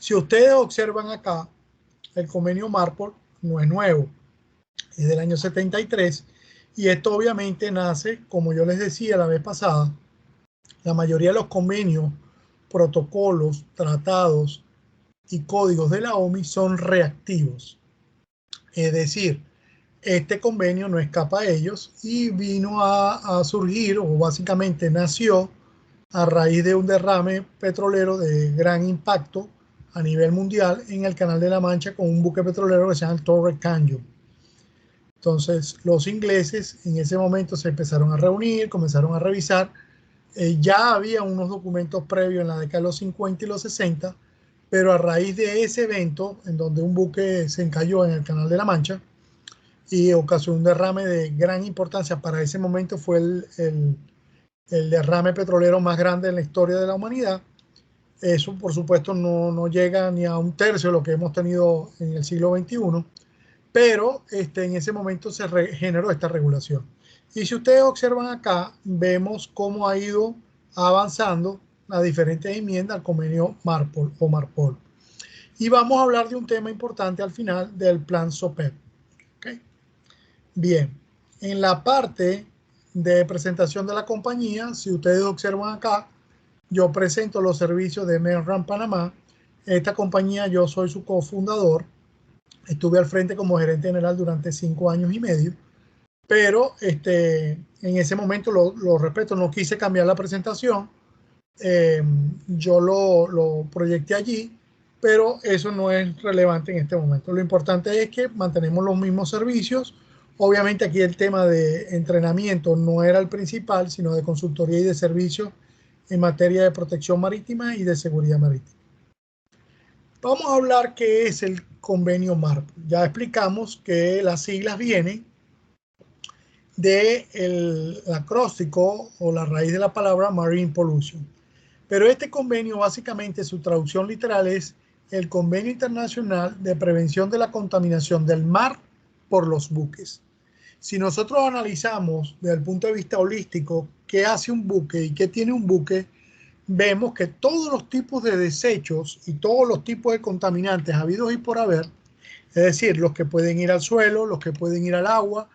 Si ustedes observan acá, el convenio MARPOL no es nuevo, es del año 73 y esto obviamente nace, como yo les decía la vez pasada, la mayoría de los convenios, protocolos, tratados y códigos de la OMI son reactivos. Es decir, este convenio no escapa a ellos y vino a surgir, o básicamente nació, a raíz de un derrame petrolero de gran impacto a nivel mundial en el Canal de la Mancha con un buque petrolero que se llama el Torrey Canyon. Entonces, los ingleses en ese momento se empezaron a reunir, comenzaron a revisar. Ya había unos documentos previos en la década de los 50 y los 60, pero a raíz de ese evento, en donde un buque se encalló en el Canal de la Mancha y ocasionó un derrame de gran importancia, para ese momento fue el derrame petrolero más grande en la historia de la humanidad. Eso, por supuesto, no llega ni a un tercio de lo que hemos tenido en el siglo XXI, pero en ese momento se generó esta regulación. Y si ustedes observan acá, vemos cómo ha ido avanzando las diferentes enmiendas al convenio MARPOL o MARPOL. Y vamos a hablar de un tema importante al final del plan SOPEP. ¿Okay? Bien, en la parte de presentación de la compañía, si ustedes observan acá, yo presento los servicios de Menram Panamá. Esta compañía, yo soy su cofundador. Estuve al frente como gerente general durante 5 años y medio, pero en ese momento, lo respeto, no quise cambiar la presentación. Yo lo proyecté allí, pero eso no es relevante en este momento. Lo importante es que mantenemos los mismos servicios. Obviamente aquí el tema de entrenamiento no era el principal, sino de consultoría y de servicios en materia de protección marítima y de seguridad marítima. Vamos a hablar qué es el convenio MARPOL. Ya explicamos que las siglas vienen del acróstico o la raíz de la palabra Marine Pollution. Pero este convenio, básicamente, su traducción literal es el Convenio Internacional de Prevención de la Contaminación del Mar por los Buques. Si nosotros analizamos desde el punto de vista holístico qué hace un buque y qué tiene un buque, vemos que todos los tipos de desechos y todos los tipos de contaminantes habidos y por haber, es decir, los que pueden ir al suelo, los que pueden ir al agua,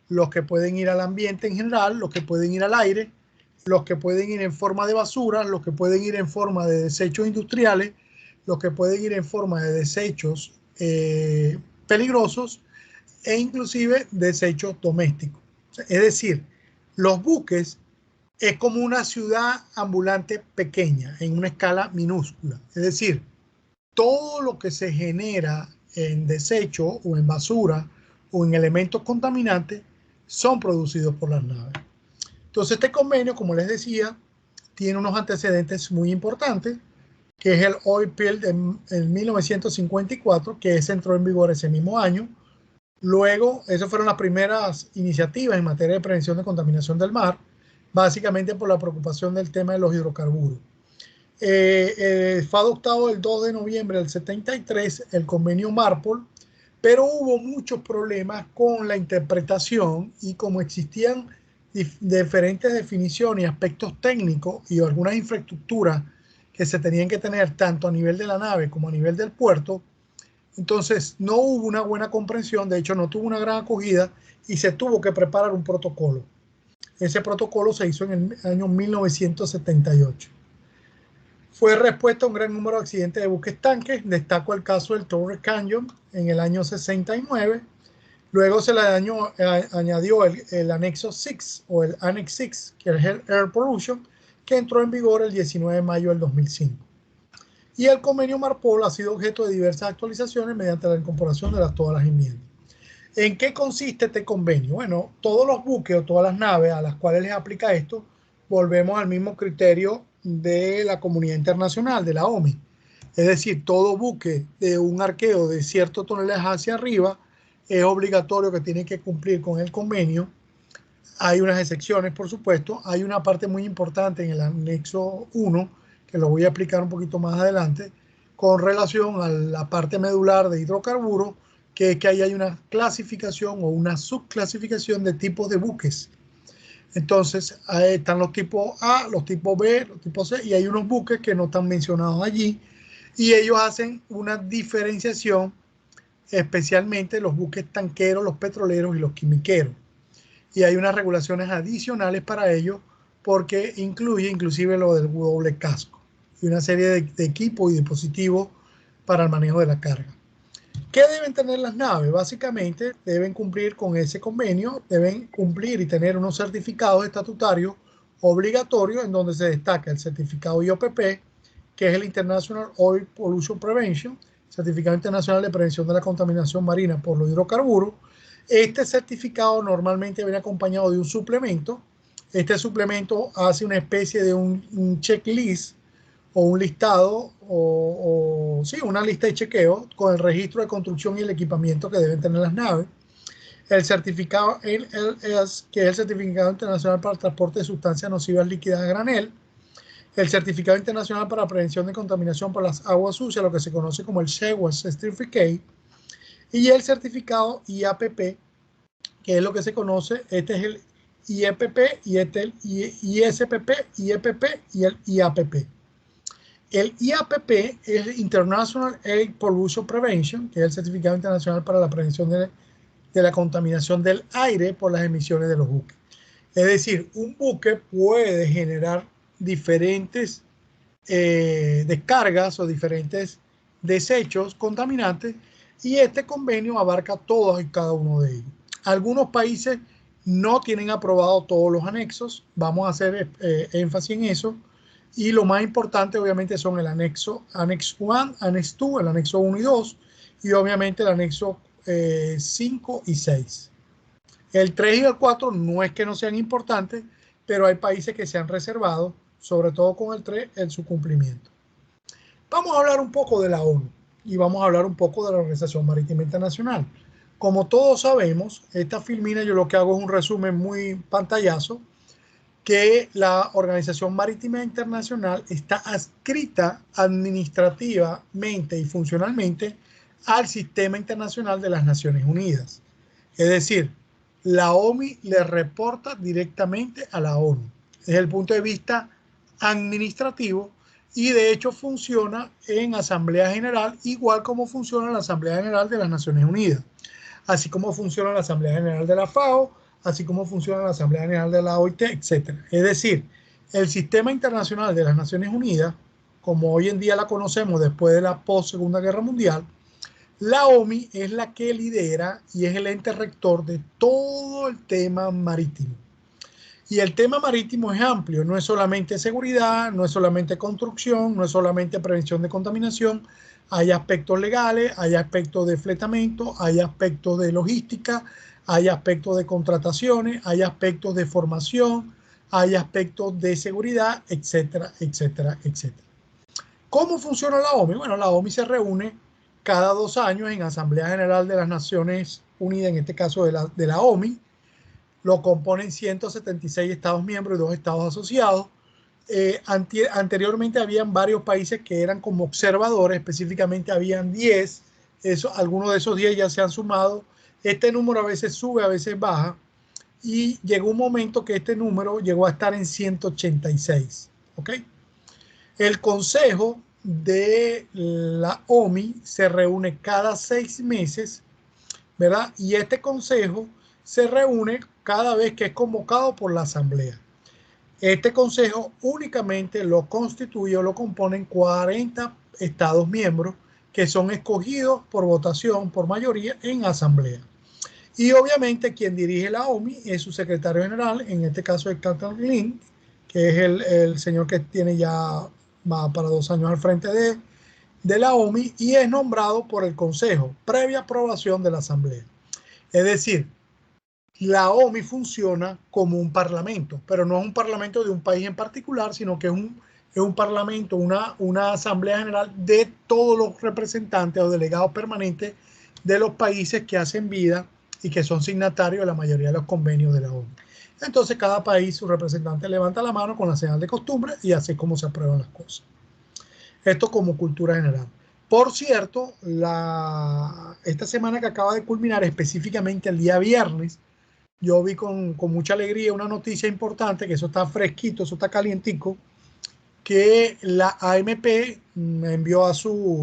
los que pueden ir al ambiente en general, los que pueden ir al aire, los que pueden ir en forma de basura, los que pueden ir en forma de desechos industriales, los que pueden ir en forma de desechos peligrosos e inclusive desechos domésticos. Es decir, los buques es como una ciudad ambulante pequeña en una escala minúscula. Es decir, todo lo que se genera en desecho o en basura o en elementos contaminantes son producidos por las naves. Entonces este convenio, como les decía, tiene unos antecedentes muy importantes, que es el Oil Spill en 1954, que entró en vigor ese mismo año. Luego, esas fueron las primeras iniciativas en materia de prevención de contaminación del mar, básicamente por la preocupación del tema de los hidrocarburos. Fue adoptado el 2 de noviembre del 73 el convenio MARPOL, pero hubo muchos problemas con la interpretación y como existían diferentes definiciones y aspectos técnicos y algunas infraestructuras que se tenían que tener tanto a nivel de la nave como a nivel del puerto, entonces no hubo una buena comprensión, de hecho no tuvo una gran acogida y se tuvo que preparar un protocolo. Ese protocolo se hizo en el año 1978. Fue respuesta a un gran número de accidentes de buques tanques. Destaco el caso del Torrey Canyon en el año 69. Luego se le añadió el anexo 6 o el Annex 6, que es el Air Pollution, que entró en vigor el 19 de mayo del 2005. Y el convenio MARPOL ha sido objeto de diversas actualizaciones mediante la incorporación de todas las enmiendas. ¿En qué consiste este convenio? Bueno, todos los buques o todas las naves a las cuales les aplica esto, volvemos al mismo criterio de la comunidad internacional, de la OMI. Es decir, todo buque de un arqueo de cierto tonelaje hacia arriba es obligatorio que tiene que cumplir con el convenio. Hay unas excepciones, por supuesto. Hay una parte muy importante en el anexo 1, que lo voy a explicar un poquito más adelante, con relación a la parte medular de hidrocarburos, que es que ahí hay una clasificación o una subclasificación de tipos de buques. Entonces, ahí están los tipos A, los tipos B, los tipos C, y hay unos buques que no están mencionados allí. Y ellos hacen una diferenciación, especialmente los buques tanqueros, los petroleros y los quimiqueros. Y hay unas regulaciones adicionales para ello, porque incluye inclusive lo del doble casco y una serie de equipos y dispositivos para el manejo de la carga. ¿Qué deben tener las naves? Básicamente deben cumplir con ese convenio, deben cumplir y tener unos certificados estatutarios obligatorios en donde se destaca el certificado IOPP, que es el International Oil Pollution Prevention, Certificado Internacional de Prevención de la Contaminación Marina por los Hidrocarburos. Este certificado normalmente viene acompañado de un suplemento. Este suplemento hace una especie de un checklist o un listado sí, una lista de chequeo con el registro de construcción y el equipamiento que deben tener las naves. El certificado NLS, que es el Certificado Internacional para el Transporte de Sustancias Nocivas Líquidas a Granel. El Certificado Internacional para la Prevención de Contaminación por las Aguas Sucias, lo que se conoce como el SHAWAS Certificate. Y el certificado IAPP, que es lo que se conoce, este es el IEPP, y este es el ISPP, IEPP y el IAPP. El IAPP es el International Air Pollution Prevention, que es el Certificado Internacional para la Prevención de la Contaminación del Aire por las emisiones de los buques. Es decir, un buque puede generar diferentes descargas o diferentes desechos contaminantes y este convenio abarca todos y cada uno de ellos. Algunos países no tienen aprobado todos los anexos, vamos a hacer énfasis en eso. Y lo más importante obviamente son el anexo 1, anexo 2, el anexo 1 y 2 y obviamente el anexo 5 y 6. El 3 y el 4 no es que no sean importantes, pero hay países que se han reservado, sobre todo con el 3, en su cumplimiento. Vamos a hablar un poco de la ONU y vamos a hablar un poco de la Organización Marítima Internacional. Como todos sabemos, esta filmina yo lo que hago es un resumen muy pantallazo, que la Organización Marítima Internacional está adscrita administrativamente y funcionalmente al Sistema Internacional de las Naciones Unidas. Es decir, la OMI le reporta directamente a la ONU desde el punto de vista administrativo y de hecho funciona en Asamblea General igual como funciona la Asamblea General de las Naciones Unidas, así como funciona la Asamblea General de la FAO, así como funciona la Asamblea General de la OIT, etc. Es decir, el sistema internacional de las Naciones Unidas, como hoy en día la conocemos después de la post-Segunda Guerra Mundial, la OMI es la que lidera y es el ente rector de todo el tema marítimo. Y el tema marítimo es amplio, no es solamente seguridad, no es solamente construcción, no es solamente prevención de contaminación, hay aspectos legales, hay aspectos de fletamento, hay aspectos de logística, hay aspectos de contrataciones, hay aspectos de formación, hay aspectos de seguridad, etcétera, etcétera, etcétera. ¿Cómo funciona la OMI? Bueno, la OMI se reúne cada 2 años en Asamblea General de las Naciones Unidas, en este caso de la OMI. Lo componen 176 Estados miembros y 2 Estados asociados. Anteriormente habían varios países que eran como observadores, específicamente habían 10. Algunos de esos 10 ya se han sumado. Este número a veces sube, a veces baja. Y llegó un momento que este número llegó a estar en 186. ¿Ok? El Consejo de la OMI se reúne cada 6 meses, ¿verdad? Y este consejo se reúne cada vez que es convocado por la Asamblea. Este consejo únicamente lo constituye o lo componen 40 Estados miembros que son escogidos por votación, por mayoría, en Asamblea. Y obviamente quien dirige la OMI es su secretario general, en este caso es Captain Link, que es el señor que tiene ya va para 2 años al frente de la OMI y es nombrado por el Consejo, previa aprobación de la Asamblea. Es decir, la OMI funciona como un parlamento, pero no es un parlamento de un país en particular, sino que es un parlamento, una asamblea general de todos los representantes o delegados permanentes de los países que hacen vida y que son signatarios de la mayoría de los convenios de la OMI. Entonces cada país, su representante levanta la mano con la señal de costumbre y así es como se aprueban las cosas. Esto como cultura general. Por cierto, esta semana que acaba de culminar, específicamente el día viernes, yo vi con mucha alegría una noticia importante, que eso está fresquito, eso está calientico, que la AMP envió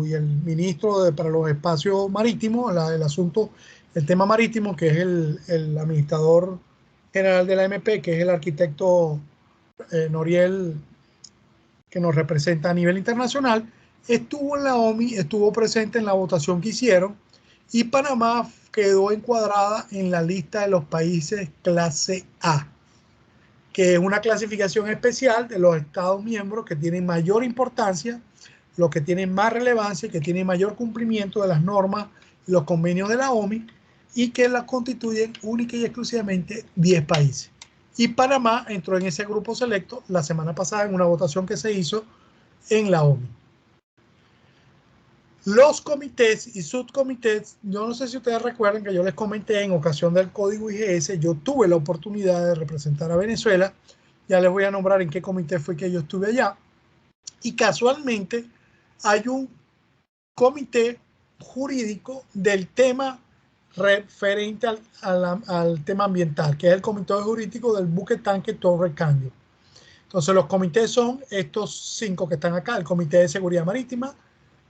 y el ministro para los espacios marítimos, el tema marítimo, que es el administrador general de la AMP, que es el arquitecto Noriel, que nos representa a nivel internacional, estuvo en la OMI, estuvo presente en la votación que hicieron, y Panamá quedó encuadrada en la lista de los países clase A, que es una clasificación especial de los Estados miembros que tienen mayor importancia, los que tienen más relevancia y que tienen mayor cumplimiento de las normas y los convenios de la OMI, y que las constituyen única y exclusivamente 10 países. Y Panamá entró en ese grupo selecto la semana pasada en una votación que se hizo en la OMI. Los comités y subcomités, yo no sé si ustedes recuerdan que yo les comenté en ocasión del código IGS, yo tuve la oportunidad de representar a Venezuela, ya les voy a nombrar en qué comité fue que yo estuve allá, y casualmente hay un comité jurídico del tema referente al tema ambiental, que es el comité jurídico del buque tanque Torre Cambio. Entonces los comités son estos 5 que están acá: el Comité de Seguridad Marítima,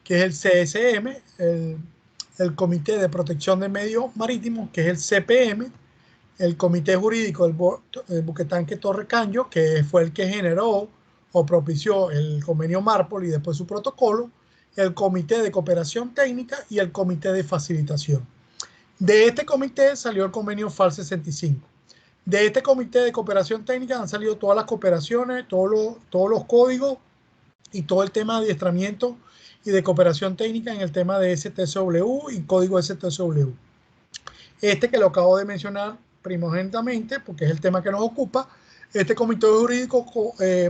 que es el CSM, el Comité de Protección del Medio Marítimo, que es el CPM, el Comité Jurídico del Buquetanque Torre Canyo, que fue el que generó o propició el convenio Marpol y después su protocolo, el Comité de Cooperación Técnica y el Comité de Facilitación. De este comité salió el convenio FAL 65. De este Comité de Cooperación Técnica han salido todas las cooperaciones, todos los códigos y todo el tema de adiestramiento y de cooperación técnica en el tema de STCW y código STCW. Este que lo acabo de mencionar primogénitamente, porque es el tema que nos ocupa, este comité jurídico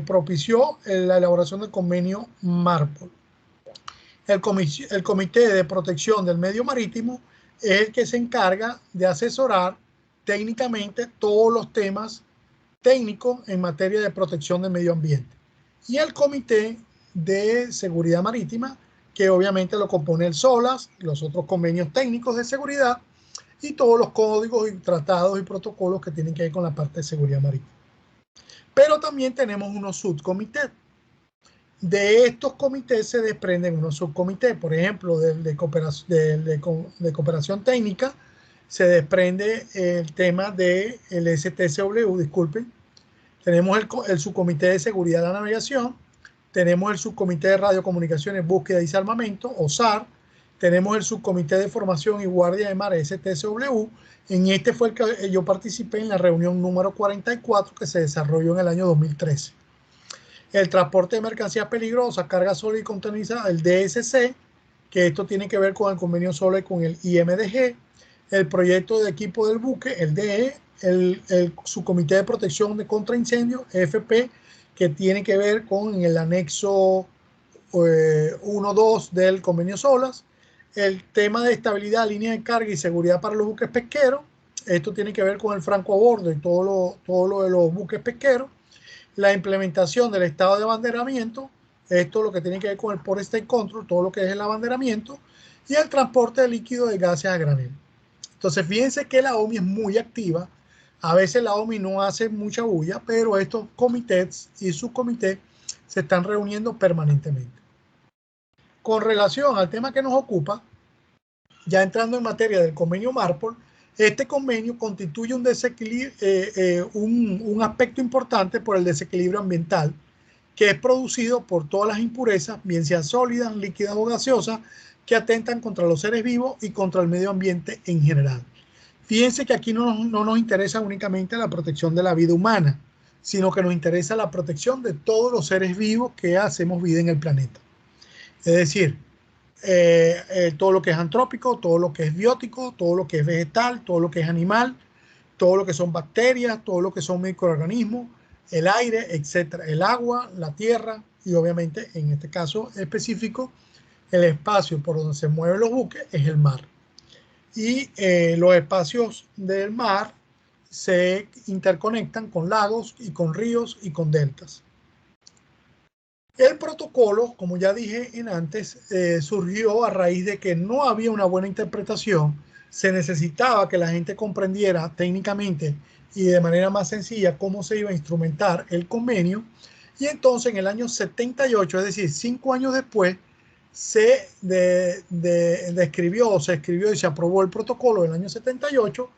propició la elaboración del convenio Marpol. El Comité de Protección del Medio Marítimo es el que se encarga de asesorar técnicamente todos los temas técnicos en materia de protección del medio ambiente. Y el Comité de Seguridad Marítima, que obviamente lo compone el SOLAS, los otros convenios técnicos de seguridad y todos los códigos y tratados y protocolos que tienen que ver con la parte de seguridad marítima. Pero también tenemos unos subcomités. De estos comités se desprenden unos subcomités. Por ejemplo, de cooperación técnica se desprende el tema del STCW, disculpen. Tenemos el subcomité de seguridad de la navegación, tenemos el subcomité de radiocomunicaciones, búsqueda y desarmamento, o SAR, tenemos el subcomité de formación y guardia de mar, STCW. En este fue el que yo participé en la reunión número 44 que se desarrolló en el año 2013. El transporte de mercancías peligrosas, carga sólida y contaminada, el DSC, que esto tiene que ver con el convenio SOLE con el IMDG, el proyecto de equipo del buque, el DE, el subcomité de protección contra incendios, FP, que tiene que ver con el anexo 1.2 del convenio SOLAS, el tema de estabilidad, línea de carga y seguridad para los buques pesqueros, esto tiene que ver con el franco a bordo y todo lo de los buques pesqueros, la implementación del estado de abanderamiento, esto lo que tiene que ver con el Port State Control, todo lo que es el abanderamiento, y el transporte de líquido de gases a granel. Entonces, fíjense que la OMI es muy activa. A veces la OMI no hace mucha bulla, pero estos comités y subcomités se están reuniendo permanentemente. Con relación al tema que nos ocupa, ya entrando en materia del convenio Marpol, este convenio constituye un aspecto importante por el desequilibrio ambiental que es producido por todas las impurezas, bien sean sólidas, líquidas o gaseosas, que atentan contra los seres vivos y contra el medio ambiente en general. Fíjense que aquí no nos interesa únicamente la protección de la vida humana, sino que nos interesa la protección de todos los seres vivos que hacemos vida en el planeta. Es decir, todo lo que es antrópico, todo lo que es biótico, todo lo que es vegetal, todo lo que es animal, todo lo que son bacterias, todo lo que son microorganismos, el aire, etcétera, el agua, la tierra y obviamente en este caso específico el espacio por donde se mueven los buques es el mar. Y los espacios del mar se interconectan con lagos y con ríos y con deltas. El protocolo, como ya dije antes, surgió a raíz de que no había una buena interpretación. Se necesitaba que la gente comprendiera técnicamente y de manera más sencilla cómo se iba a instrumentar el convenio. Y entonces en el año 78, es decir, 5 años después, se escribió y se aprobó el protocolo del año 78,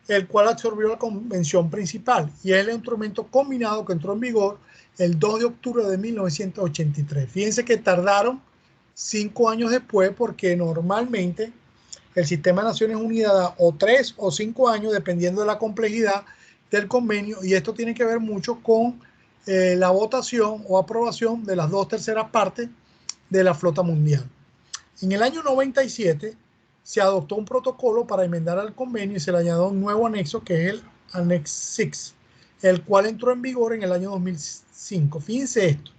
el cual absorbió la convención principal y es el instrumento combinado que entró en vigor el 2 de octubre de 1983. Fíjense que tardaron 5 años después porque normalmente el sistema de Naciones Unidas da o 3 o 5 años dependiendo de la complejidad del convenio, y esto tiene que ver mucho con la votación o aprobación de las 2/3 partes de la flota mundial. En el año 97 se adoptó un protocolo para enmendar al convenio y se le añadió un nuevo anexo que es el Annex 6, el cual entró en vigor en el año 2005. Fíjense esto.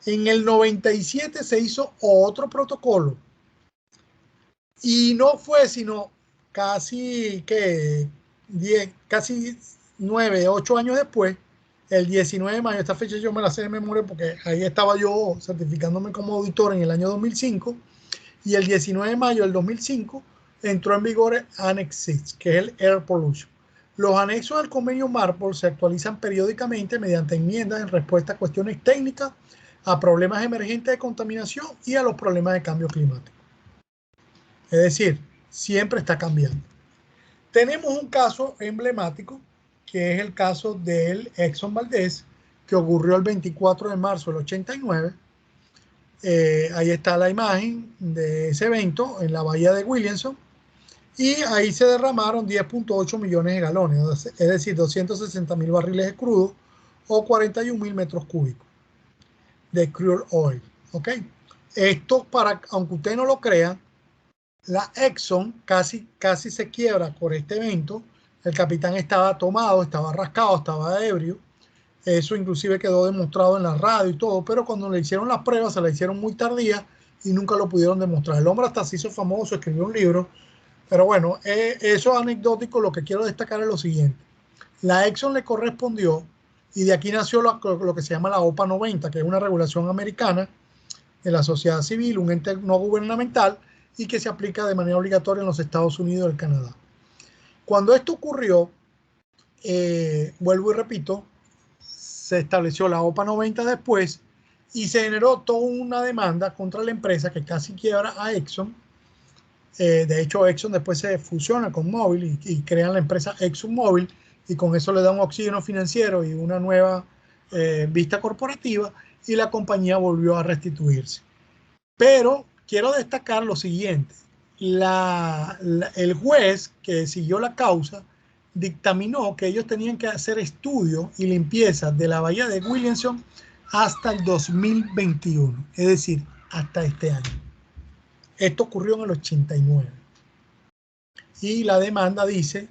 En el 97 se hizo otro protocolo y no fue sino casi 9, 8 años después, el 19 de mayo, esta fecha yo me la sé de memoria porque ahí estaba yo certificándome como auditor en el año 2005, y el 19 de mayo del 2005 entró en vigor el Annex 6, que es el Air Pollution. Los anexos del convenio MARPOL se actualizan periódicamente mediante enmiendas en respuesta a cuestiones técnicas, a problemas emergentes de contaminación y a los problemas de cambio climático. Es decir, siempre está cambiando. Tenemos un caso emblemático, que es el caso del Exxon Valdez, que ocurrió el 24 de marzo del 89. Ahí está la imagen de ese evento en la bahía de Williamson, y ahí se derramaron 10.8 millones de galones, es decir, 260.000 barriles de crudo o 41.000 metros cúbicos de crude oil. ¿Ok? Esto, aunque usted no lo crea, la Exxon casi se quiebra por este evento. El capitán estaba tomado, estaba rascado, estaba ebrio. Eso inclusive quedó demostrado en la radio y todo, pero cuando le hicieron las pruebas se la hicieron muy tardía y nunca lo pudieron demostrar. El hombre hasta se hizo famoso, escribió un libro, pero bueno, eso es anecdótico. Lo que quiero destacar es lo siguiente. La Exxon le correspondió, y de aquí nació lo que se llama la OPA 90, que es una regulación americana de la sociedad civil, un ente no gubernamental, y que se aplica de manera obligatoria en los Estados Unidos y el Canadá. Cuando esto ocurrió, vuelvo y repito, se estableció la OPA 90 después y se generó toda una demanda contra la empresa que casi quiebra a Exxon. De hecho, Exxon después se fusiona con Mobil y crean la empresa ExxonMobil, y con eso le da un oxígeno financiero y una nueva vista corporativa, y la compañía volvió a restituirse. Pero quiero destacar lo siguiente. El juez que siguió la causa dictaminó que ellos tenían que hacer estudios y limpieza de la bahía de Williamson hasta el 2021, es decir, hasta este año. Esto ocurrió en el 89. Y la demanda dice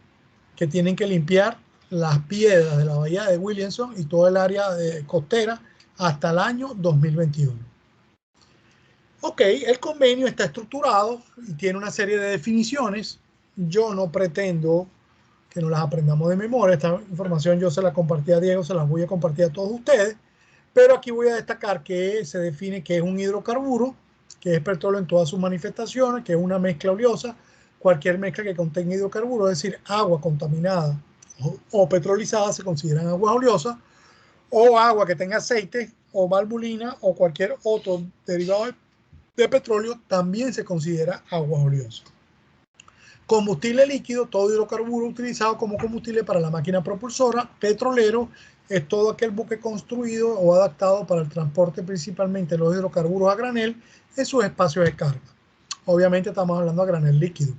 que tienen que limpiar las piedras de la bahía de Williamson y todo el área costera hasta el año 2021. Ok, el convenio está estructurado y tiene una serie de definiciones. Yo no pretendo que nos las aprendamos de memoria. Esta información yo se la compartí a Diego, se las voy a compartir a todos ustedes. Pero aquí voy a destacar que se define que es un hidrocarburo, que es petróleo en todas sus manifestaciones, que es una mezcla oleosa. Cualquier mezcla que contenga hidrocarburos, es decir, agua contaminada o petrolizada, se consideran aguas oleosas, o agua que tenga aceite o valvulina o cualquier otro derivado de petróleo, también se considera agua oleosa. Combustible líquido, todo hidrocarburo utilizado como combustible para la máquina propulsora. Petrolero es todo aquel buque construido o adaptado para el transporte principalmente de los hidrocarburos a granel en sus espacios de carga. Obviamente estamos hablando a granel líquido.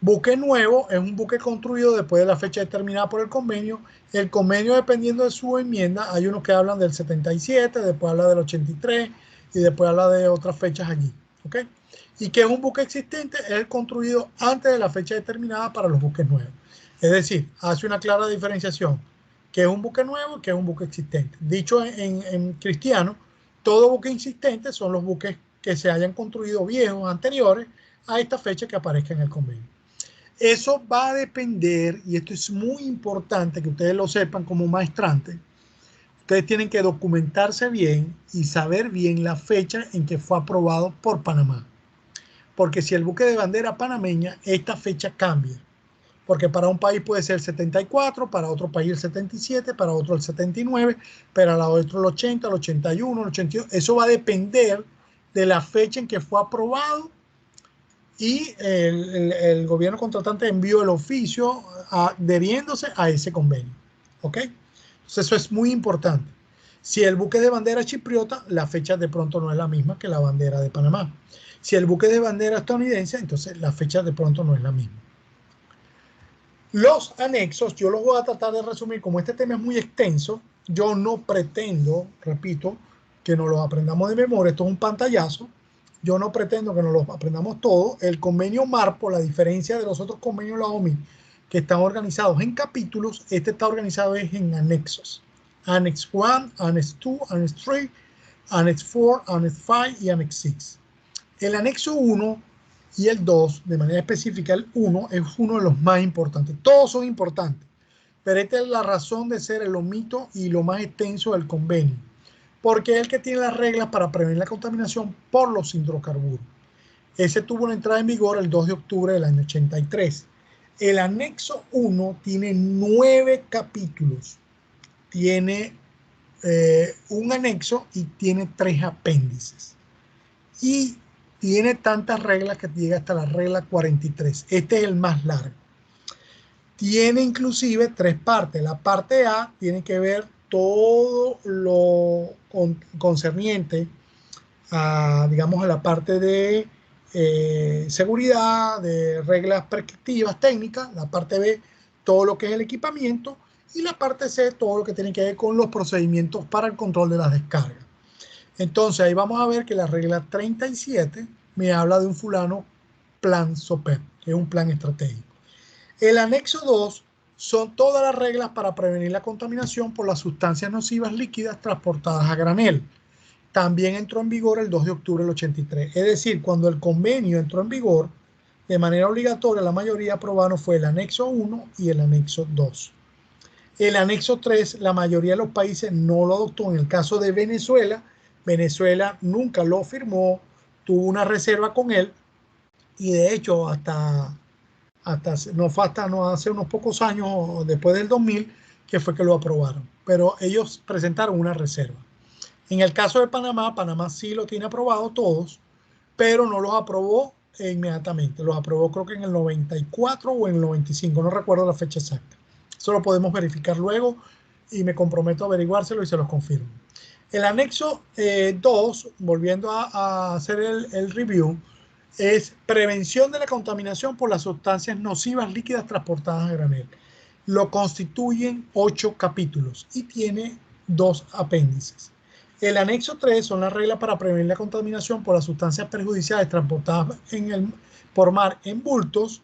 Buque nuevo es un buque construido después de la fecha determinada por el convenio. El convenio, dependiendo de su enmienda, hay unos que hablan del 77, después habla del 83 y después habla de otras fechas allí. ¿Ok? Y que es un buque existente, es el construido antes de la fecha determinada para los buques nuevos. Es decir, hace una clara diferenciación, que es un buque nuevo y que es un buque existente. Dicho en cristiano, todo buque existente son los buques que se hayan construido viejos, anteriores a esta fecha que aparezca en el convenio. Eso va a depender, y esto es muy importante que ustedes lo sepan como maestrantes. Ustedes tienen que documentarse bien y saber bien la fecha en que fue aprobado por Panamá. Porque si el buque de bandera panameña, esta fecha cambia. porque para un país puede ser el 74, para otro país el 77, para otro el 79, para otro el 80, el 81, el 82. Eso va a depender de la fecha en que fue aprobado y el gobierno contratante envió el oficio adheriéndose a ese convenio. ¿Ok? Entonces eso es muy importante. Si el buque es de bandera chipriota, la fecha de pronto no es la misma que la bandera de Panamá. Si el buque es de bandera estadounidense, entonces la fecha de pronto no es la misma. Los anexos, yo los voy a tratar de resumir, como este tema es muy extenso, yo no pretendo, repito, que nos los aprendamos de memoria, esto es un pantallazo, yo no pretendo que nos los aprendamos todos. El convenio MARPOL, la diferencia de los otros convenios de la OMI, que están organizados en capítulos, este está organizado en anexos. Annex 1, Annex 2, Annex 3, Annex 4, Annex 5 y Annex 6. El anexo 1 y el 2, de manera específica el 1, es uno de los más importantes. Todos son importantes, pero esta es la razón de ser el omito y lo más extenso del convenio, porque es el que tiene las reglas para prevenir la contaminación por los hidrocarburos. Ese tuvo una entrada en vigor el 2 de octubre del año 83. El anexo 1 tiene 9 capítulos, tiene un anexo y tiene 3 apéndices. Y tiene tantas reglas que llega hasta la regla 43. Este es el más largo. Tiene inclusive 3 partes. La parte A tiene que ver todo lo concerniente a, digamos, a la parte de seguridad, de reglas prescriptivas técnicas. La parte B, todo lo que es el equipamiento. Y la parte C, todo lo que tiene que ver con los procedimientos para el control de las descargas. Entonces ahí vamos a ver que la regla 37 me habla de un fulano plan SOPEP, que es un plan estratégico. El anexo 2 son todas las reglas para prevenir la contaminación por las sustancias nocivas líquidas transportadas a granel. También entró en vigor el 2 de octubre del 83. Es decir, cuando el convenio entró en vigor, de manera obligatoria, la mayoría aprobaron fue el anexo 1 y el anexo 2. El anexo 3, la mayoría de los países no lo adoptó. En el caso de Venezuela, Venezuela nunca lo firmó, tuvo una reserva con él y de hecho hasta no hace unos pocos años, después del 2000, que fue que lo aprobaron. Pero ellos presentaron una reserva. En el caso de Panamá, Panamá sí lo tiene aprobado todos, pero no los aprobó inmediatamente. Los aprobó creo que en el 94 o en el 95, no recuerdo la fecha exacta. Eso lo podemos verificar luego y me comprometo a averiguárselo y se los confirmo. El anexo 2, volviendo a hacer el review, es prevención de la contaminación por las sustancias nocivas líquidas transportadas a granel. Lo constituyen 8 capítulos y tiene 2 apéndices. El anexo 3 son las reglas para prevenir la contaminación por las sustancias perjudiciales transportadas por mar en bultos,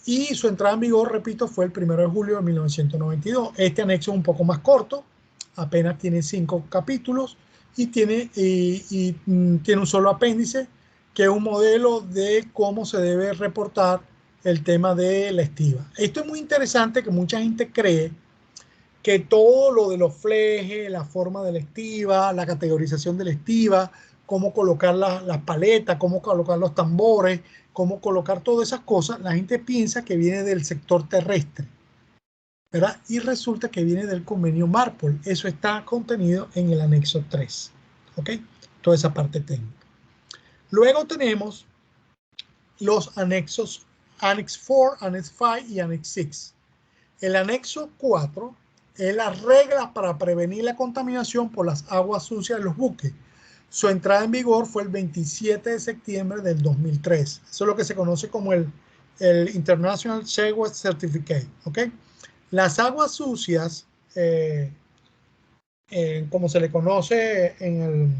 y su entrada en vigor, repito, fue el 1 de julio de 1992. Este anexo es un poco más corto, apenas tiene 5 capítulos y tiene un solo apéndice, que es un modelo de cómo se debe reportar el tema de la estiva. Esto es muy interesante, que mucha gente cree que todo lo de los flejes, la forma de la estiva, la categorización de la estiva, cómo colocar las paletas, cómo colocar los tambores, cómo colocar todas esas cosas, la gente piensa que viene del sector terrestre, ¿verdad? Y resulta que viene del convenio MARPOL. Eso está contenido en el anexo 3, ¿ok? Toda esa parte técnica. Luego tenemos los anexos, Annex 4, Annex 5 y Annex 6. El anexo 4 es las reglas para prevenir la contaminación por las aguas sucias de los buques. Su entrada en vigor fue el 27 de septiembre del 2003. Eso es lo que se conoce como el International Seawater Certificate. ¿Okay? Las aguas sucias, como se le conoce en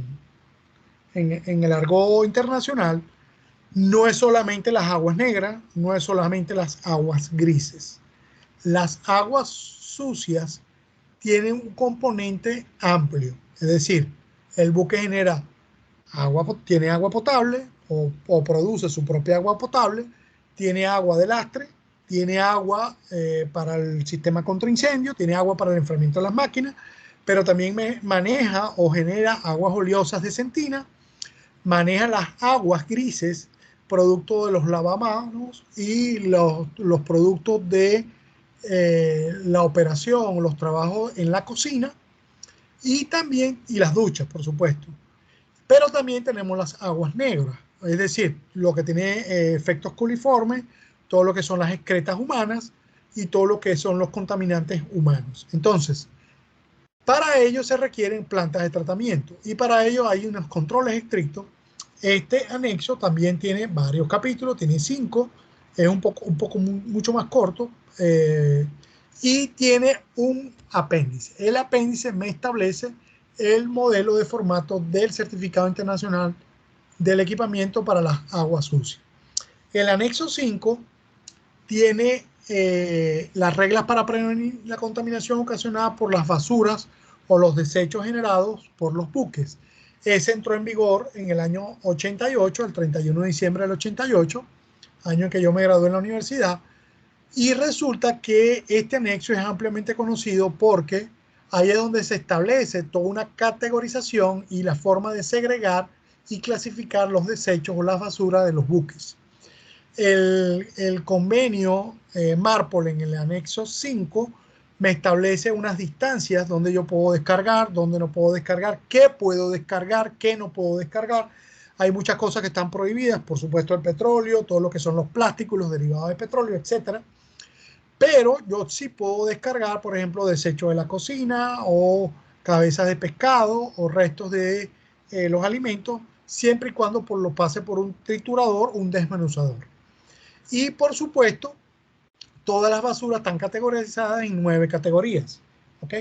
el argot internacional, no es solamente las aguas negras, no es solamente las aguas grises. Las aguas sucias tienen un componente amplio, es decir, el buque genera tiene agua potable o produce su propia agua potable, tiene agua de lastre, tiene agua para el sistema contra incendio, tiene agua para el enfriamiento de las máquinas, pero también maneja o genera aguas oleosas de sentina, maneja las aguas grises productos de los lavamanos y los productos de la operación, los trabajos en la cocina y también, y las duchas, por supuesto. Pero también tenemos las aguas negras, es decir, lo que tiene efectos coliformes, todo lo que son las excretas humanas y todo lo que son los contaminantes humanos. Entonces, para ello se requieren plantas de tratamiento y para ello hay unos controles estrictos. Este anexo también tiene varios capítulos, tiene 5, es mucho más corto y tiene un apéndice. El apéndice me establece el modelo de formato del certificado internacional del equipamiento para las aguas sucias. El anexo 5 tiene las reglas para prevenir la contaminación ocasionada por las basuras o los desechos generados por los buques. Ese entró en vigor en el año 88, el 31 de diciembre del 88, año en que yo me gradué en la universidad, y resulta que este anexo es ampliamente conocido porque ahí es donde se establece toda una categorización y la forma de segregar y clasificar los desechos o las basuras de los buques. El convenio MARPOL en el anexo 5 me establece unas distancias donde yo puedo descargar, donde no puedo descargar, qué puedo descargar, qué no puedo descargar. Hay muchas cosas que están prohibidas, por supuesto el petróleo, todo lo que son los plásticos, los derivados de petróleo, etcétera. Pero yo sí puedo descargar, por ejemplo, desechos de la cocina o cabezas de pescado o restos de los alimentos, siempre y cuando lo pase por un triturador o un desmenuzador. Y por supuesto, todas las basuras están categorizadas en 9 categorías. ¿Ok?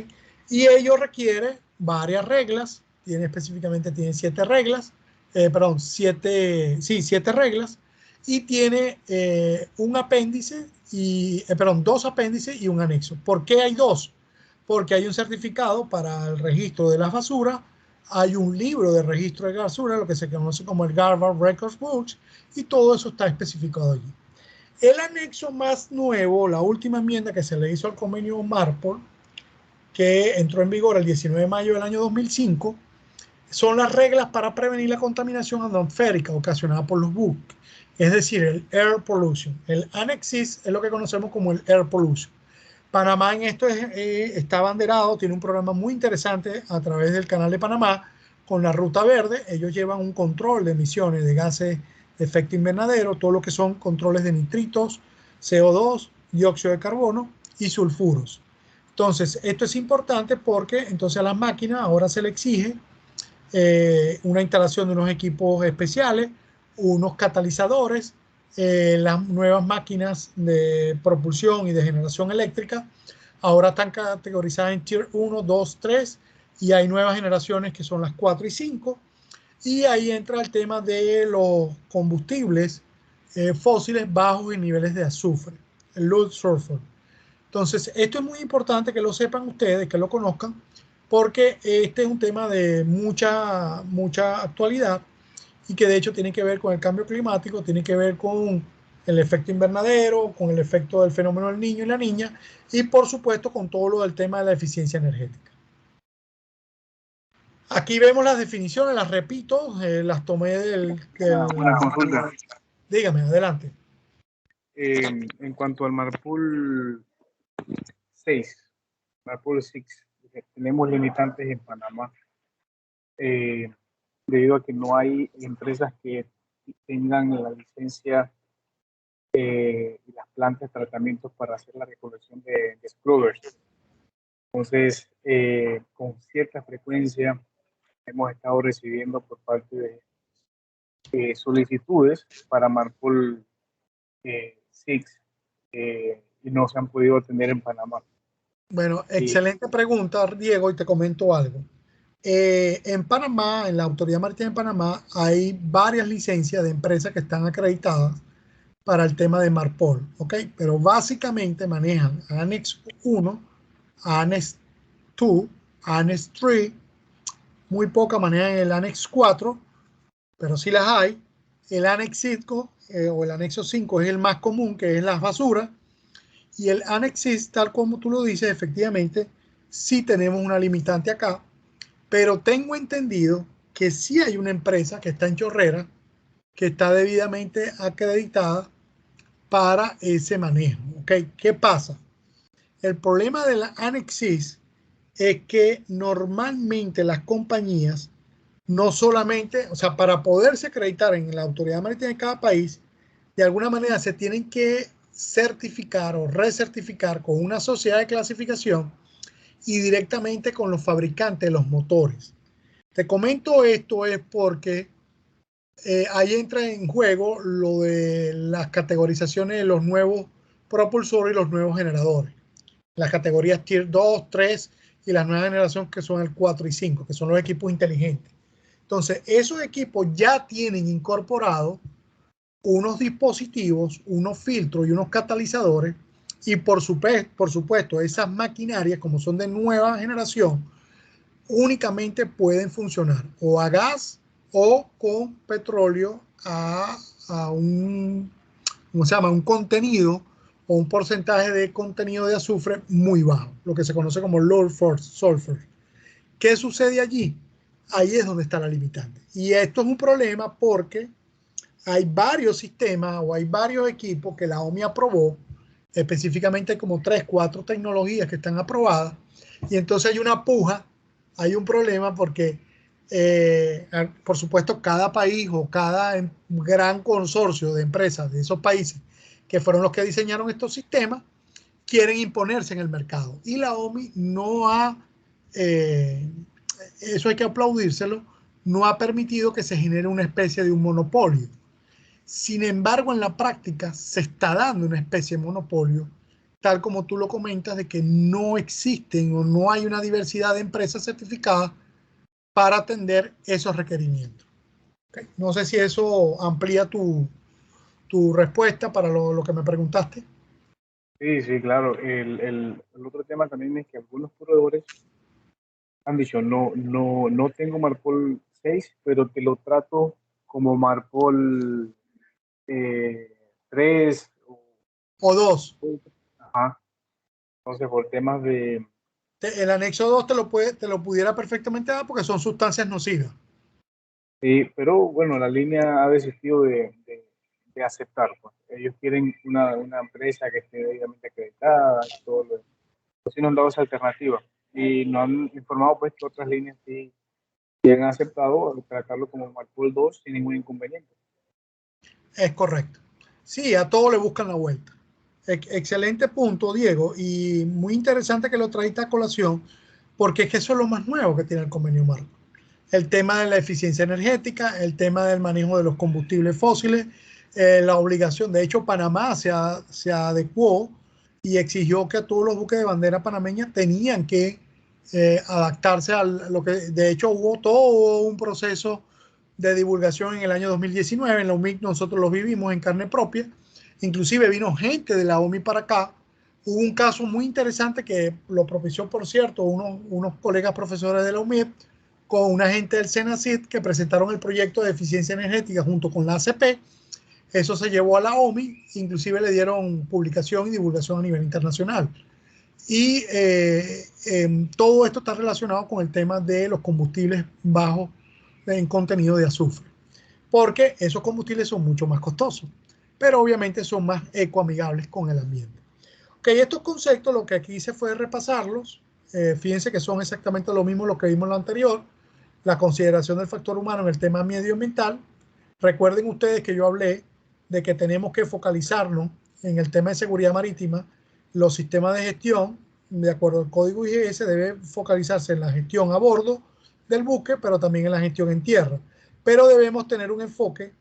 Y ello requiere varias reglas. Específicamente tiene 7 reglas. Perdón, 7 reglas. Y tiene un apéndice y, perdón, 2 apéndices y un anexo. ¿Por qué hay 2? Porque hay un certificado para el registro de las basuras, hay un libro de registro de basura, lo que se conoce como el Garbage Records Books, y todo eso está especificado allí. El anexo más nuevo, la última enmienda que se le hizo al convenio MARPOL, que entró en vigor el 19 de mayo del año 2005, son las reglas para prevenir la contaminación atmosférica ocasionada por los buques, es decir, el air pollution. El Annex VI es lo que conocemos como el air pollution. Panamá en esto está abanderado, tiene un programa muy interesante a través del Canal de Panamá con la Ruta Verde. Ellos llevan un control de emisiones de gases de efecto invernadero, todo lo que son controles de nitritos, CO2, dióxido de carbono y sulfuros. Entonces, esto es importante porque entonces a las máquinas ahora se le exige una instalación de unos equipos especiales, unos catalizadores, las nuevas máquinas de propulsión y de generación eléctrica ahora están categorizadas en Tier 1, 2, 3 y hay nuevas generaciones que son las 4 y 5 y ahí entra el tema de los combustibles fósiles bajos en niveles de azufre, el low sulfur. Entonces, esto es muy importante que lo sepan ustedes, que lo conozcan, porque este es un tema de mucha actualidad y que de hecho tiene que ver con el cambio climático, tiene que ver con el efecto invernadero, con el efecto del fenómeno del niño y la niña y por supuesto con todo lo del tema de la eficiencia energética. Aquí vemos las definiciones, las repito, las tomé Una consulta. Dígame, adelante. En cuanto al MARPOL 6, MARPOL 6, tenemos limitantes en Panamá debido a que no hay empresas que tengan la licencia y las plantas de tratamiento para hacer la recolección de scrubbers. Entonces, con cierta frecuencia hemos estado recibiendo por parte de solicitudes para MARPOL 6 y no se han podido atender en Panamá. Bueno, excelente pregunta, Diego, y te comento algo. En Panamá, en la Autoridad Marítima de Panamá, hay varias licencias de empresas que están acreditadas para el tema de MARPOL, ¿ok? Pero básicamente manejan Annex 1, Annex 2, Annex 3, muy poca manejan el Annex 4, pero sí las hay. El Annex 5 o el Anexo 5 es el más común, que es las basuras. Y el Annex 6, tal como tú lo dices, efectivamente, sí tenemos una limitante acá, pero tengo entendido que sí hay una empresa que está en Chorrera, que está debidamente acreditada para ese manejo. ¿Ok? ¿Qué pasa? El problema de la Annex es que normalmente las compañías no solamente, o sea, para poderse acreditar en la autoridad marítima de cada país, de alguna manera se tienen que certificar o recertificar con una sociedad de clasificación y directamente con los fabricantes de los motores. Te comento esto es porque ahí entra en juego lo de las categorizaciones de los nuevos propulsores y los nuevos generadores. Las categorías Tier 2, 3 y la nueva generación que son el 4 y 5, que son los equipos inteligentes. Entonces, esos equipos ya tienen incorporados unos dispositivos, unos filtros y unos catalizadores y por supuesto esas maquinarias como son de nueva generación únicamente pueden funcionar o a gas o con petróleo a un, ¿cómo se llama? Un contenido o un porcentaje de contenido de azufre muy bajo, lo que se conoce como low sulfur. ¿Qué sucede allí? Ahí es donde está la limitante. Y esto es un problema porque hay varios sistemas o hay varios equipos que la OMI aprobó, específicamente como 3, 4 tecnologías que están aprobadas, y entonces hay una puja, hay un problema porque, por supuesto, cada país o cada gran consorcio de empresas de esos países que fueron los que diseñaron estos sistemas, quieren imponerse en el mercado. Y la OMI no ha, eso hay que aplaudírselo, no ha permitido que se genere una especie de un monopolio. Sin embargo, en la práctica se está dando una especie de monopolio, tal como tú lo comentas, de que no existen o no hay una diversidad de empresas certificadas para atender esos requerimientos. ¿Okay? No sé si eso amplía tu respuesta para lo que me preguntaste. Sí, sí, claro. El otro tema también es que algunos proveedores han dicho, no tengo Marpol 6, pero te lo trato como Marpol 3 O dos. ajá. Entonces, por temas de... El anexo 2 te lo pudiera perfectamente dar porque son sustancias nocivas. Sí, pero bueno, la línea ha desistido de aceptar, pues. Ellos quieren una empresa que esté debidamente acreditada y todo lo demás. Entonces nos han dado esa alternativa y nos han informado pues que otras líneas sí han aceptado tratarlo como Marpol 2 sin ningún inconveniente. Es correcto. Sí, a todo le buscan la vuelta. Excelente punto, Diego, y muy interesante que lo trajiste a colación, porque es que eso es lo más nuevo que tiene el convenio marco. El tema de la eficiencia energética, el tema del manejo de los combustibles fósiles, la obligación. De hecho, Panamá se adecuó y exigió que todos los buques de bandera panameña tenían que adaptarse a lo que, de hecho, hubo todo un proceso de divulgación en el año 2019. En la UMIC nosotros lo vivimos en carne propia. Inclusive vino gente de la OMI para acá. Hubo un caso muy interesante que lo propició, por cierto, unos colegas profesores de la UMIC con una gente del CENACID que presentaron el proyecto de eficiencia energética junto con la ACP. Eso se llevó a la OMI, inclusive le dieron publicación y divulgación a nivel internacional. Y todo esto está relacionado con el tema de los combustibles bajos en contenido de azufre, porque esos combustibles son mucho más costosos, pero obviamente son más ecoamigables con el ambiente. Ok, estos conceptos lo que aquí hice fue repasarlos. Fíjense que son exactamente lo mismo lo que vimos en lo anterior, la consideración del factor humano en el tema medioambiental. Recuerden ustedes que yo hablé de que tenemos que focalizarnos en el tema de seguridad marítima. Los sistemas de gestión, de acuerdo al código IGS, debe focalizarse en la gestión a bordo del buque, pero también en la gestión en tierra. Pero debemos tener un enfoque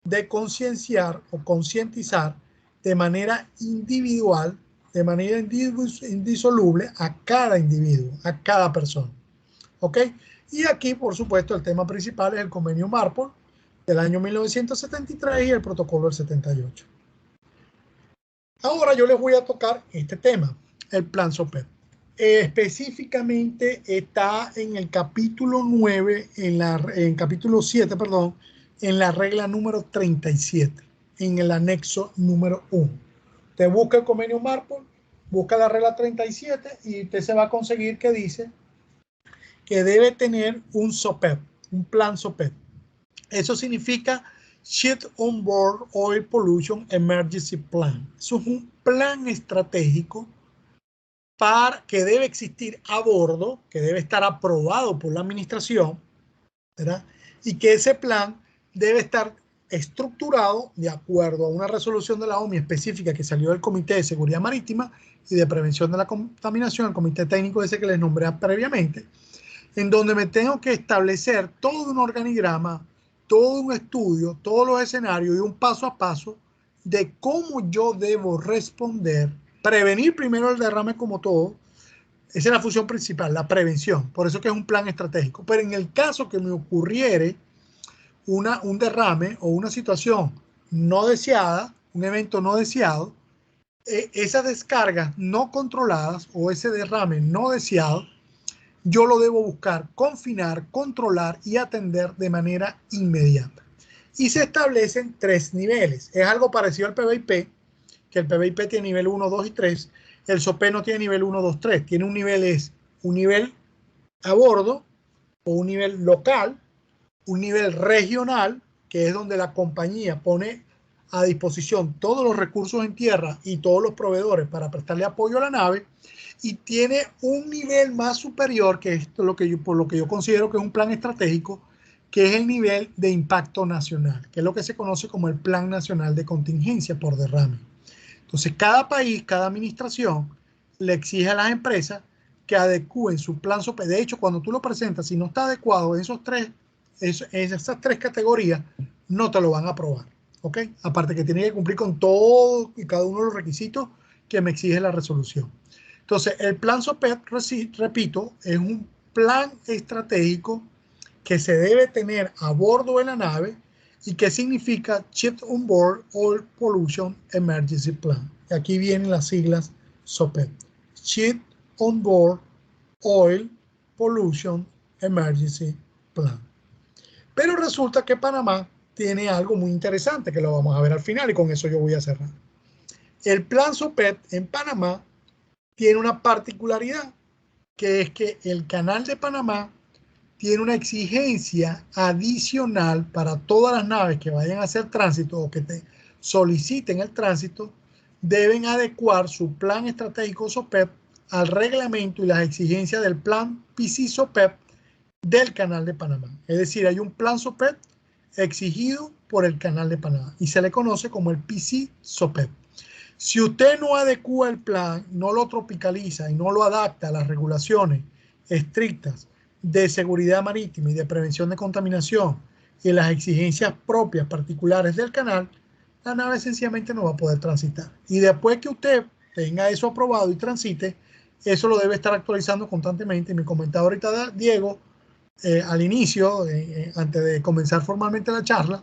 de concienciar o concientizar de manera individual, de manera indisoluble a cada individuo, a cada persona. ¿Ok? Y aquí, por supuesto, el tema principal es el convenio Marpol del año 1973 y el protocolo del 78. Ahora yo les voy a tocar este tema, el plan SOPEP. Específicamente está en el capítulo 9, en capítulo 7, perdón, en la regla número 37, en el anexo número 1. Te busca el convenio Marpol, busca la regla 37 y usted se va a conseguir que dice que debe tener un SOPEP, un plan SOPEP. Eso significa Ship on Board Oil Pollution Emergency Plan. Eso es un plan estratégico que debe existir a bordo, que debe estar aprobado por la administración, ¿verdad? Y que ese plan debe estar estructurado de acuerdo a una resolución de la OMI específica que salió del Comité de Seguridad Marítima y de Prevención de la Contaminación, el comité técnico ese que les nombré previamente, en donde me tengo que establecer todo un organigrama, todo un estudio, todos los escenarios y un paso a paso de cómo yo debo responder, prevenir primero el derrame como todo. Esa es la función principal, la prevención. Por eso que es un plan estratégico. Pero en el caso que me ocurriere un derrame o una situación no deseada, un evento no deseado, esas descargas no controladas o ese derrame no deseado, yo lo debo buscar, confinar, controlar y atender de manera inmediata. Y se establecen 3 niveles. Es algo parecido al PBIP, que el PBIP tiene nivel 1, 2 y 3. El SOPE no tiene nivel 1, 2, 3. Tiene un nivel a bordo o un nivel local, un nivel regional, que es donde la compañía pone a disposición todos los recursos en tierra y todos los proveedores para prestarle apoyo a la nave, y tiene un nivel más superior, que es por lo que yo considero que es un plan estratégico, que es el nivel de impacto nacional, que es lo que se conoce como el Plan Nacional de Contingencia por Derrame. Entonces, cada país, cada administración le exige a las empresas que adecúen su plan SOPE. De hecho, cuando tú lo presentas, si no está adecuado en esas tres categorías, no te lo van a aprobar. ¿Ok? Aparte que tiene que cumplir con todo y cada uno de los requisitos que me exige la resolución. Entonces, el plan SOPET, repito, es un plan estratégico que se debe tener a bordo de la nave y que significa Ship on Board Oil Pollution Emergency Plan. Y aquí vienen las siglas SOPET. Ship on Board Oil Pollution Emergency Plan. Pero resulta que Panamá tiene algo muy interesante que lo vamos a ver al final y con eso yo voy a cerrar. El plan SOPET en Panamá tiene una particularidad, que es que el canal de Panamá tiene una exigencia adicional para todas las naves que vayan a hacer tránsito o que te soliciten el tránsito, deben adecuar su plan estratégico SOPEP al reglamento y las exigencias del plan PC SOPEP del canal de Panamá. Es decir, hay un plan SOPEP exigido por el canal de Panamá y se le conoce como el PC SOPEP. Si usted no adecua el plan, no lo tropicaliza y no lo adapta a las regulaciones estrictas de seguridad marítima y de prevención de contaminación y las exigencias propias particulares del canal, la nave sencillamente no va a poder transitar. Y después que usted tenga eso aprobado y transite, eso lo debe estar actualizando constantemente. Me comentaba ahorita Diego al inicio, antes de comenzar formalmente la charla,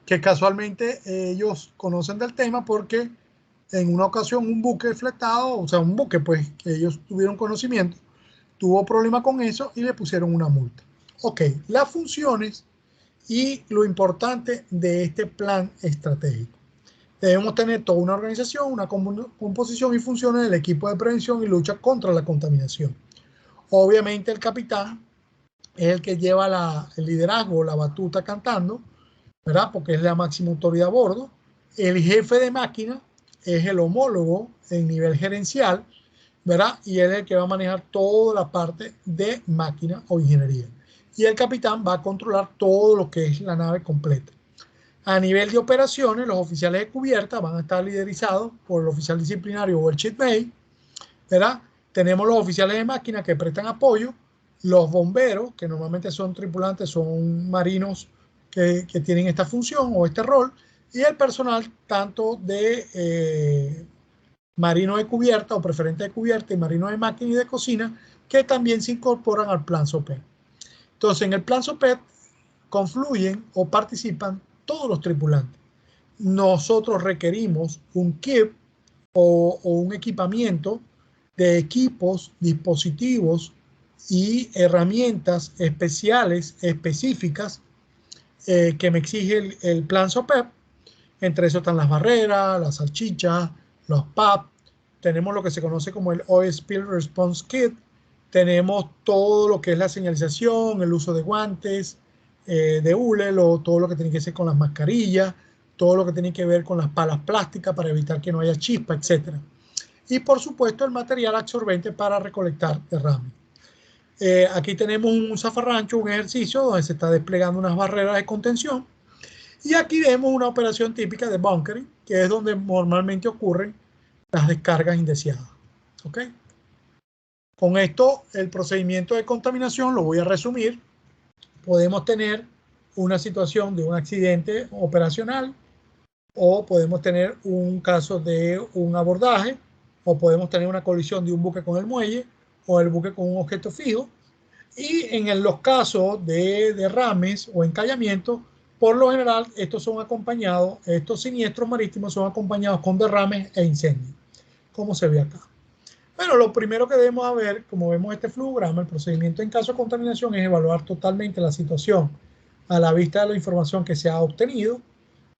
que casualmente ellos conocen del tema porque en una ocasión un buque fletado, o sea, un buque pues que ellos tuvieron conocimiento, tuvo problema con eso y le pusieron una multa. Ok, las funciones y lo importante de este plan estratégico. Debemos tener toda una organización, una composición y funciones del equipo de prevención y lucha contra la contaminación. Obviamente el capitán es el que lleva el liderazgo, la batuta cantando, ¿verdad? Porque es la máxima autoridad a bordo. El jefe de máquina es el homólogo en nivel gerencial, ¿verdad? Y él es el que va a manejar toda la parte de máquina o ingeniería. Y el capitán va a controlar todo lo que es la nave completa. A nivel de operaciones, los oficiales de cubierta van a estar liderizados por el oficial disciplinario o el chief mate, ¿verdad? Tenemos los oficiales de máquina que prestan apoyo, los bomberos, que normalmente son tripulantes, son marinos que tienen esta función o este rol, y el personal tanto de marino de cubierta o preferente de cubierta y marino de máquina y de cocina, que también se incorporan al plan SOPET. Entonces, en el plan SOPET confluyen o participan todos los tripulantes. Nosotros requerimos un kit o un equipamiento de equipos, dispositivos y herramientas especiales, específicas, que me exige el plan SOPEP. Entre eso están las barreras, las salchichas, los PAP. Tenemos lo que se conoce como el Oil Spill Response Kit. Tenemos todo lo que es la señalización, el uso de guantes, de hule, todo lo que tiene que ver con las mascarillas, todo lo que tiene que ver con las palas plásticas para evitar que no haya chispa, etc. Y por supuesto el material absorbente para recolectar derrame. Aquí tenemos un zafarrancho, un ejercicio donde se está desplegando unas barreras de contención. Y aquí vemos una operación típica de bunkering, que es donde normalmente ocurren las descargas indeseadas. ¿Ok? Con esto, el procedimiento de contaminación lo voy a resumir. Podemos tener una situación de un accidente operacional, o podemos tener un caso de un abordaje, o podemos tener una colisión de un buque con el muelle, o el buque con un objeto fijo. Y en los casos de derrames o encallamientos, por lo general, estos siniestros marítimos son acompañados con derrames e incendios, como se ve acá. Bueno, lo primero que debemos ver, como vemos este flujograma, el procedimiento en caso de contaminación es evaluar totalmente la situación a la vista de la información que se ha obtenido.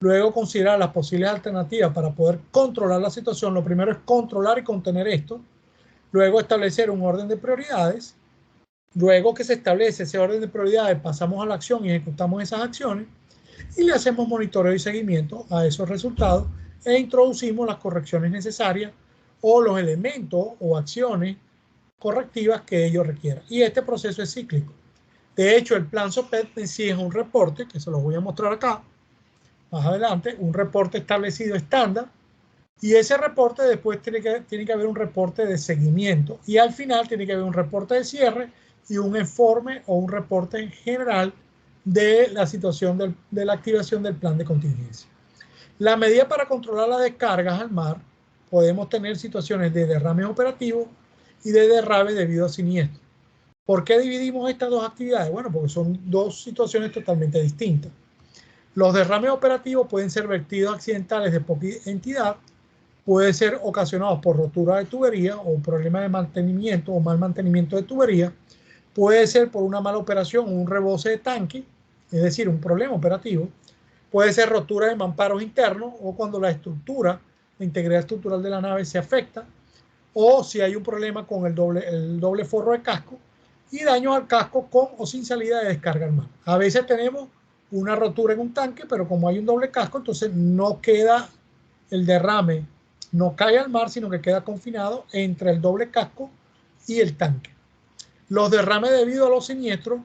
Luego considerar las posibles alternativas para poder controlar la situación. Lo primero es controlar y contener esto. Luego establecer un orden de prioridades. Luego que se establece ese orden de prioridades, pasamos a la acción y ejecutamos esas acciones y le hacemos monitoreo y seguimiento a esos resultados e introducimos las correcciones necesarias o los elementos o acciones correctivas que ellos requieran. Y este proceso es cíclico. De hecho, el plan SOPET en sí es un reporte, que se los voy a mostrar acá, más adelante, un reporte establecido estándar, y ese reporte después tiene que haber un reporte de seguimiento, y al final tiene que haber un reporte de cierre y un informe o un reporte en general de la situación de la activación del plan de contingencia. La medida para controlar las descargas al mar, podemos tener situaciones de derrames operativos y de derrame debido a siniestro. ¿Por qué dividimos estas dos actividades? Bueno, porque son dos situaciones totalmente distintas. Los derrames operativos pueden ser vertidos accidentales de poca entidad, pueden ser ocasionados por rotura de tubería o problemas de mantenimiento o mal mantenimiento de tubería, puede ser por una mala operación o un rebose de tanque, es decir, un problema operativo, puede ser rotura de mamparos internos o cuando la integridad estructural de la nave se afecta, o si hay un problema con el doble forro de casco y daños al casco con o sin salida de descarga al mar. A veces tenemos una rotura en un tanque, pero como hay un doble casco, entonces no queda el derrame, no cae al mar, sino que queda confinado entre el doble casco y el tanque. Los derrames debido a los siniestros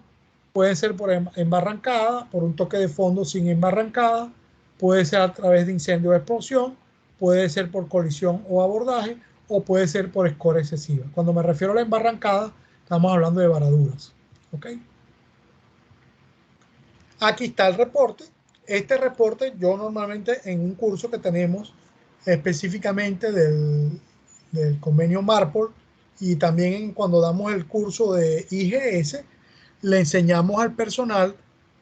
pueden ser por embarrancada, por un toque de fondo sin embarrancada, puede ser a través de incendio o explosión, puede ser por colisión o abordaje, o puede ser por escora excesiva. Cuando me refiero a la embarrancada, estamos hablando de varaduras. ¿Ok? Aquí está el reporte. Este reporte yo normalmente en un curso que tenemos específicamente del convenio MARPOL y también cuando damos el curso de IGS, le enseñamos al personal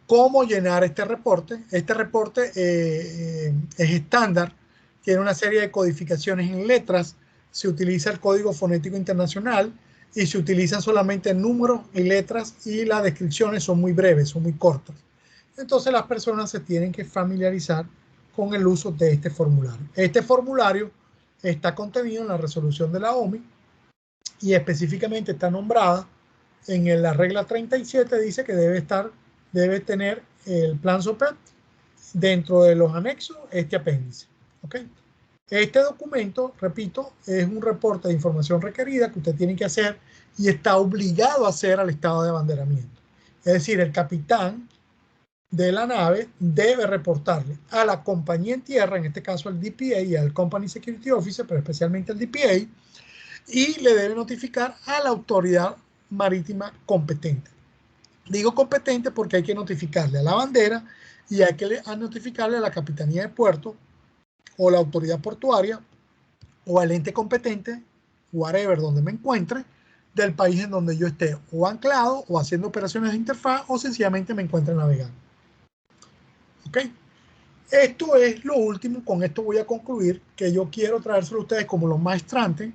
cómo llenar este reporte. Este reporte es estándar, tiene una serie de codificaciones en letras, se utiliza el Código Fonético Internacional y se utilizan solamente números y letras y las descripciones son muy breves, son muy cortas. Entonces las personas se tienen que familiarizar con el uso de este formulario. Este formulario está contenido en la resolución de la OMI y específicamente está nombrada en la regla 37, dice que debe tener el plan SOPET dentro de los anexos este apéndice. ¿Okay? Este documento, repito, es un reporte de información requerida que usted tiene que hacer y está obligado a hacer al estado de abanderamiento. Es decir, el capitán de la nave debe reportarle a la compañía en tierra, en este caso al DPA y al Company Security Officer, pero especialmente al DPA, y le debe notificar a la autoridad marítima competente. Digo competente porque hay que notificarle a la bandera y hay que notificarle a la Capitanía de Puerto o la autoridad portuaria o al ente competente, whatever, donde me encuentre, del país en donde yo esté o anclado o haciendo operaciones de interfaz o sencillamente me encuentre navegando. ¿Ok? Esto es lo último, con esto voy a concluir, que yo quiero traérselo a ustedes como lo más maestrante.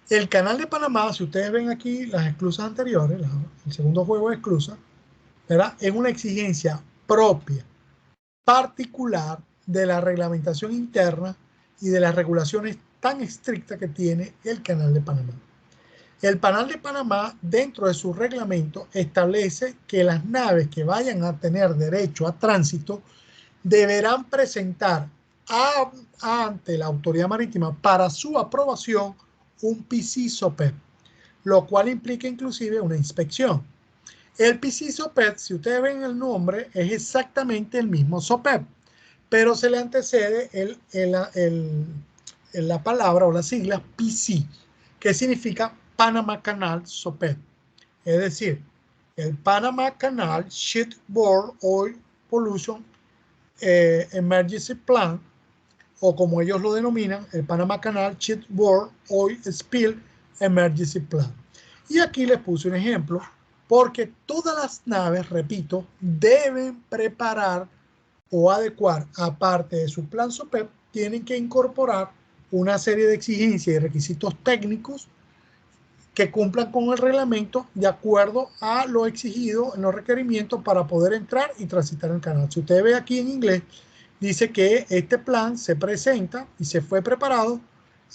El canal de Panamá, si ustedes ven aquí las esclusas anteriores, el segundo juego de esclusas, ¿verdad? Es una exigencia propia, particular de la reglamentación interna y de las regulaciones tan estrictas que tiene el canal de Panamá. El Canal de Panamá, dentro de su reglamento, establece que las naves que vayan a tener derecho a tránsito deberán presentar ante la autoridad marítima para su aprobación un PISI-SOPEP, lo cual implica inclusive una inspección. El PISI-SOPEP, si ustedes ven el nombre, es exactamente el mismo SOPEP, pero se le antecede la palabra o las siglas PISI, que significa Panama Canal SOPEP. Es decir, el Panama Canal Shipboard Oil Pollution Emergency Plan, o como ellos lo denominan, el Panama Canal Shipboard Oil Spill Emergency Plan. Y aquí les puse un ejemplo, porque todas las naves, repito, deben preparar o adecuar, aparte de su plan SOPEP, tienen que incorporar una serie de exigencias y requisitos técnicos que cumplan con el reglamento de acuerdo a lo exigido en los requerimientos para poder entrar y transitar el canal. Si usted ve aquí en inglés, dice que este plan se presenta y se fue preparado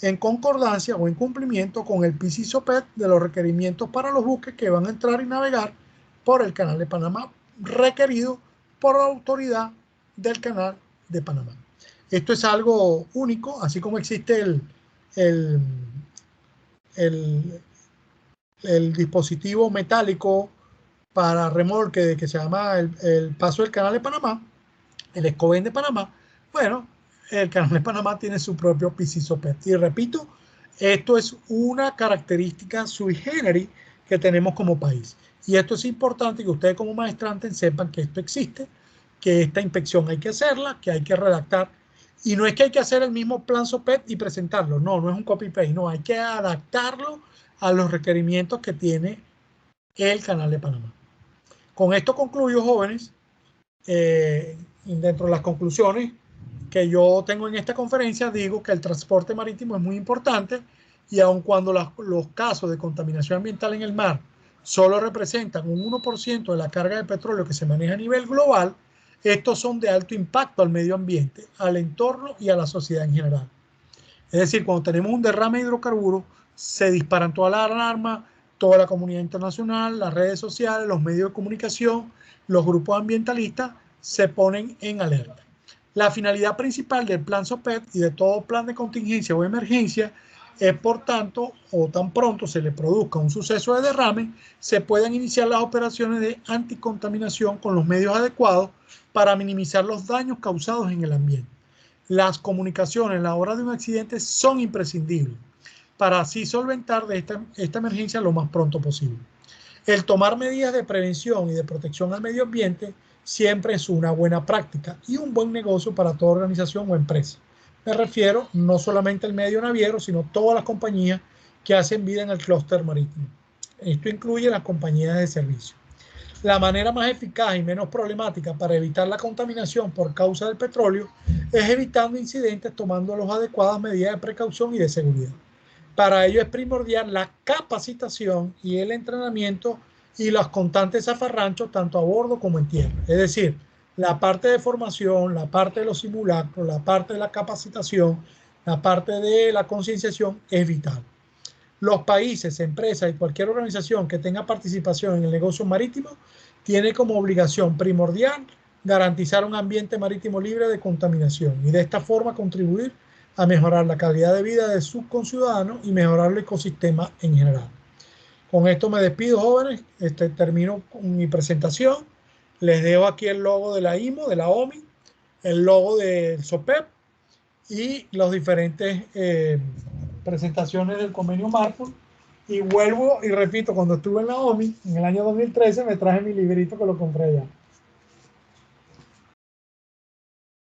en concordancia o en cumplimiento con el PISI-SOPEP de los requerimientos para los buques que van a entrar y navegar por el Canal de Panamá, requerido por la autoridad del Canal de Panamá. Esto es algo único, así como existe el dispositivo metálico para remolque que se llama el paso del Canal de Panamá, el Escobén de Panamá. Bueno, el Canal de Panamá tiene su propio PISI-SOPEP. Y repito, esto es una característica sui generis que tenemos como país. Y esto es importante que ustedes como maestrantes sepan que esto existe, que esta inspección hay que hacerla, que hay que redactar. Y no es que hay que hacer el mismo plan SOPEP y presentarlo. No, no es un copy-paste. No, hay que adaptarlo a los requerimientos que tiene el Canal de Panamá. Con esto concluyo, jóvenes. Dentro de las conclusiones que yo tengo en esta conferencia, digo que el transporte marítimo es muy importante y aun cuando los casos de contaminación ambiental en el mar solo representan un 1% de la carga de petróleo que se maneja a nivel global, estos son de alto impacto al medio ambiente, al entorno y a la sociedad en general. Es decir, cuando tenemos un derrame de hidrocarburos, se disparan todas las alarmas, toda la comunidad internacional, las redes sociales, los medios de comunicación, los grupos ambientalistas se ponen en alerta. La finalidad principal del plan SOPEP y de todo plan de contingencia o emergencia es, por tanto, o tan pronto se le produzca un suceso de derrame, se puedan iniciar las operaciones de anticontaminación con los medios adecuados para minimizar los daños causados en el ambiente. Las comunicaciones en la hora de un accidente son imprescindibles para así solventar de esta emergencia lo más pronto posible. El tomar medidas de prevención y de protección al medio ambiente siempre es una buena práctica y un buen negocio para toda organización o empresa. Me refiero no solamente al medio naviero, sino todas las compañías que hacen vida en el clúster marítimo. Esto incluye las compañías de servicio. La manera más eficaz y menos problemática para evitar la contaminación por causa del petróleo es evitando incidentes tomando las adecuadas medidas de precaución y de seguridad. Para ello es primordial la capacitación y el entrenamiento y los constantes zafarranchos tanto a bordo como en tierra. Es decir, la parte de formación, la parte de los simulacros, la parte de la capacitación, la parte de la concienciación es vital. Los países, empresas y cualquier organización que tenga participación en el negocio marítimo tiene como obligación primordial garantizar un ambiente marítimo libre de contaminación y de esta forma contribuir a mejorar la calidad de vida de sus conciudadanos y mejorar el ecosistema en general. Con esto me despido, jóvenes. Termino con mi presentación. Les dejo aquí el logo de la IMO, de la OMI, el logo del SOPEP y las diferentes presentaciones del convenio Marpol. Y vuelvo y repito, cuando estuve en la OMI, en el año 2013, me traje mi librito que lo compré allá.